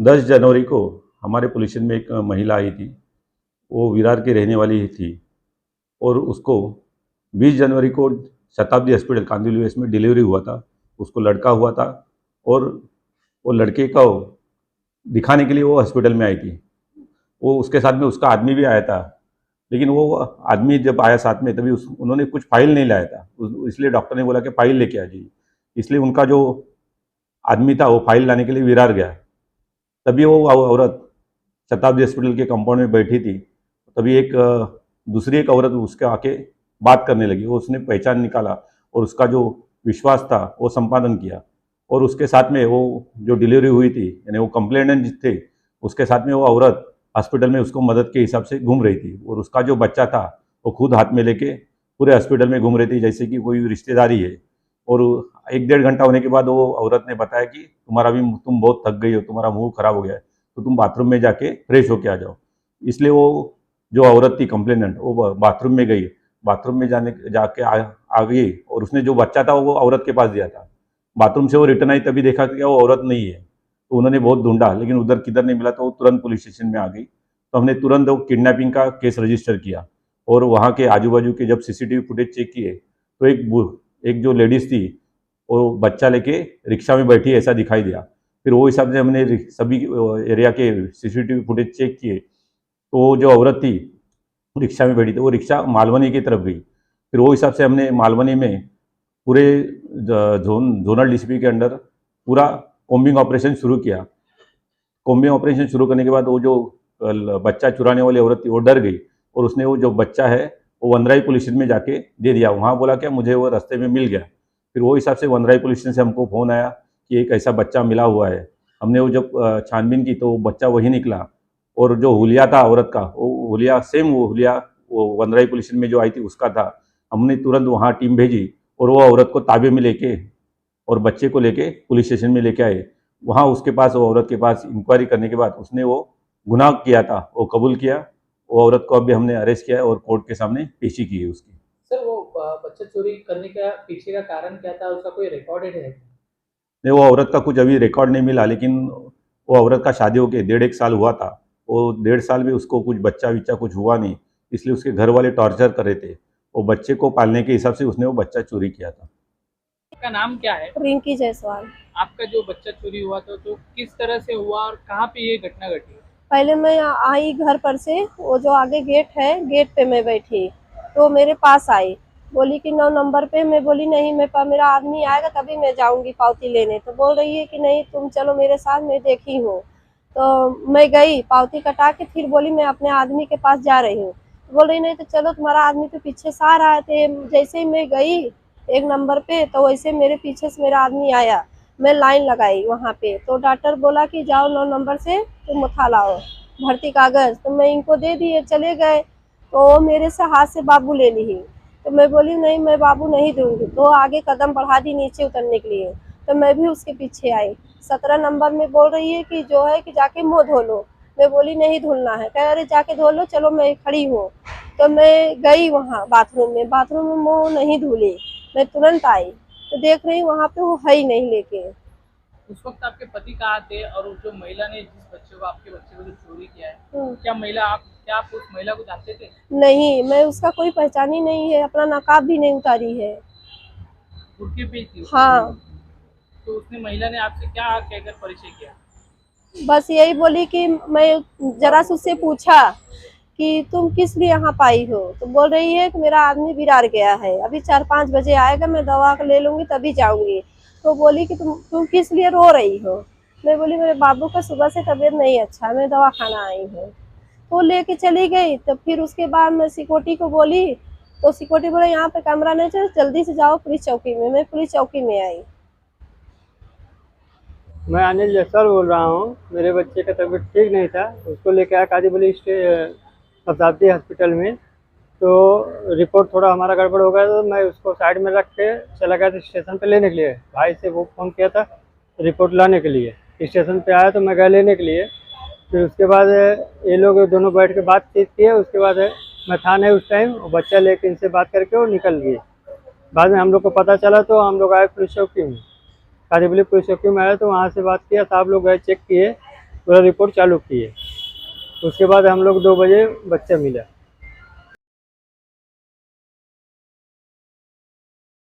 10 जनवरी को हमारे police station में एक महिला आई थी। वो विरार की रहने वाली ही थी और उसको 20 जनवरी को शताब्दी हॉस्पिटल कांदिवली वेस्ट में डिलीवरी हुआ था। उसको लड़का हुआ था और वो लड़के को दिखाने के लिए वो हॉस्पिटल में आई थी। वो उसके साथ में उसका आदमी भी आया था, लेकिन वो आदमी जब आया साथ में तभी उन्होंने कुछ फाइल नहीं लाया था। इसलिए डॉक्टर ने बोला कि फाइल लेके आ जाइए। इसलिए उनका जो आदमी था वो फाइल लाने के लिए विरार गया। तभी वो औरत शताब्दी हॉस्पिटल के कंपाउंड में बैठी थी। तभी दूसरी एक औरत उसके आके बात करने लगी। वो उसने पहचान निकाला और उसका जो विश्वास था वो संपादन किया। और उसके साथ में वो जो डिलीवरी हुई थी, यानी वो कंप्लेनेंट थे, उसके साथ में वो औरत हॉस्पिटल में उसको मदद के हिसाब से घूम रही थी। और उसका जो बच्चा था वो खुद हाथ में लेके पूरे हॉस्पिटल में घूम रही थी, जैसे कि कोई रिश्तेदारी है। और 1 डेढ़ घंटा होने के बाद वो औरत ने बताया कि तुम बहुत थक गई हो, तुम्हारा मुंह खराब हो गया है, तो तुम बाथरूम में जाके फ्रेश होके आ जाओ। इसलिए वो जो औरत थी कंप्लेनेंट, वो बाथरूम में गई। बाथरूम में जाके आ गई और उसने जो बच्चा था वो औरत के पास दिया था। बाथरूम से वो रिटर्न आई तभी देखा कि वो औरत नहीं है। तो उन्होंने बहुत ढूंढा, लेकिन उधर किधर नहीं मिला, तो वो तुरंत पुलिस स्टेशन में आ गई। तो हमने तुरंत वो किडनैपिंग का केस रजिस्टर किया। और वहाँ के आजू बाजू के जब सीसीटीवी फुटेज चेक किए तो एक जो लेडीज थी वो बच्चा लेके रिक्शा में बैठी ऐसा दिखाई दिया। फिर वो हिसाब से हमने सभी एरिया के सीसीटीवी फुटेज चेक किए, तो वो जो औरत थी रिक्शा में बैठी थी वो रिक्शा मालवनी की तरफ गई। फिर वो हिसाब से हमने मालवनी में पूरे जोनल डीसीपी के अंडर पूरा कॉम्बिंग ऑपरेशन शुरू किया। कॉम्बिंग ऑपरेशन शुरू करने के बाद वो जो बच्चा चुराने वाली औरत थी वो डर गई और उसने वो जो बच्चा है वो वनराई पुलिस स्टेशन में जाके दे दिया। वहाँ बोला क्या, मुझे वो रास्ते में मिल गया। फिर वो हिसाब से वनराई पुलिस स्टेशन से हमको फ़ोन आया कि एक ऐसा बच्चा मिला हुआ है। हमने वो जब छानबीन की तो वो बच्चा वही निकला। और जो हुलिया था औरत का, वो हुलिया सेम वो हुलिया वो वनराई पुलिस स्टेशन में जो आई थी उसका था। हमने तुरंत वहाँ टीम भेजी और वो औरत को ताबे में लेके और बच्चे को लेके पुलिस स्टेशन में लेके आए। वहाँ उसके पास, वो औरत के पास इंक्वायरी करने के बाद उसने वो गुनाह किया था वो कबूल किया। वो औरत को अभी हमने अरेस्ट किया है और कोर्ट के सामने पेशी की है उसकी। सर वो बच्चा चोरी करने का पीछे का कारण क्या था? उसका कोई रिकॉर्डेड है? नहीं, वो औरत का कुछ अभी रिकॉर्ड नहीं मिला, लेकिन वो औरत का शादी होके 1.5 साल हुआ था। वो 1.5 साल में उसको कुछ बच्चा विच्चा कुछ हुआ नहीं, इसलिए उसके घर वाले टॉर्चर कर रहे थे। वो बच्चे को पालने के हिसाब से उसने वो बच्चा चोरी किया था। आपका नाम क्या है? रिंकी जायसवाल। आपका जो बच्चा चोरी हुआ था तो किस तरह से हुआ और कहाँ पे ये घटना घटी? पहले मैं आई घर पर से, वो जो आगे गेट है, गेट पे मैं बैठी, तो मेरे पास आई, बोली कि 9 नंबर पे। मैं बोली नहीं, मेरा आदमी आएगा तभी मैं जाऊंगी पावती लेने। तो बोल रही है कि नहीं तुम चलो मेरे साथ, मैं देखी हूँ। तो मैं गई, पावती कटा के फिर बोली मैं अपने आदमी के पास जा रही हूँ। बोल रही नहीं तो चलो, तुम्हारा आदमी तो पीछे से आ रहा है। जैसे ही मैं गई 1 नंबर पे, तो वैसे मेरे पीछे से मेरा आदमी आया। मैं लाइन लगाई वहाँ पे, तो डॉक्टर बोला कि जाओ 9 नंबर से तुम उठा लाओ भर्ती कागज। तो मैं इनको दे दिए, चले गए। तो वो मेरे से हाथ से बाबू ले ली। तो मैं बोली नहीं, मैं बाबू नहीं दूंगी। तो आगे कदम बढ़ा दी नीचे उतरने के लिए। तो मैं भी उसके पीछे आई। 17 नंबर में बोल रही है कि जो है कि जाके मुँह धो लो। मैं बोली नहीं धुलना है। कह अरे जाके धो लो, चलो मैं खड़ी हूँ। तो मैं गई वहाँ बाथरूम में मुँह नहीं धुली। मैं तुरंत आई तो देख रही वहाँ पे वो है ही नहीं लेके। उस वक्त आपके पति कहाँ थे और उस जो महिला ने जिस बच्चे को, आपके बच्चे को जो चोरी किया है, क्या आप उस महिला को जानते थे? नहीं, मैं उसका कोई पहचान ही नहीं है, अपना नकाब भी नहीं उतारी है। बुरके पे थी? हाँ, तो उसने महिला ने आपसे क्या कहकर परिचय किया? बस यही बोली कि मैं जरा से उससे पूछा कि तुम किस लिए यहाँ पाई हो। तो बोल रही है कि मेरा आदमी विरार गया है, अभी 4-5 बजे आएगा, मैं दवा ले लूँगी तभी जाऊँगी। तो बोली कि तुम किस लिए रो रही हो। मैं बोली मेरे बाबू का सुबह से तबीयत नहीं अच्छा, मैं दवा खाना आई हूँ। तो लेके चली गई। तो फिर उसके बाद मैं सिक्योरिटी को बोली, तो सिक्योरिटी बोले यहाँ पे कैमरा नहीं चल, जल्दी से जाओ पुलिस चौकी में। मैं पुलिस चौकी में आई। मैं अनिल जायसवाल बोल रहा हूँ। मेरे बच्चे का तबीयत ठीक नहीं था, उसको लेकर आया कादीवली शताब्दी हॉस्पिटल में। तो रिपोर्ट थोड़ा हमारा गड़बड़ हो गया, तो मैं उसको साइड में रख के चला गया था स्टेशन पे लेने के लिए। भाई से वो फ़ोन किया था रिपोर्ट लाने के लिए। स्टेशन पे आया तो मैं गया लेने के लिए। फिर उसके बाद ये लोग दोनों बैठ के बातचीत किए। उसके बाद मैं था नहीं उस टाइम, वो बच्चा लेके इनसे बात करके वो निकल गए। बाद में हम लोग को पता चला तो हम लोग आए पुलिस चौकी में, कादीवली पुलिस चौकी में आए तो वहाँ से बात किया। साहब लोग गए, चेक किए पूरा रिपोर्ट चालू की है। उसके बाद हम लोग 2 बजे बच्चा मिला।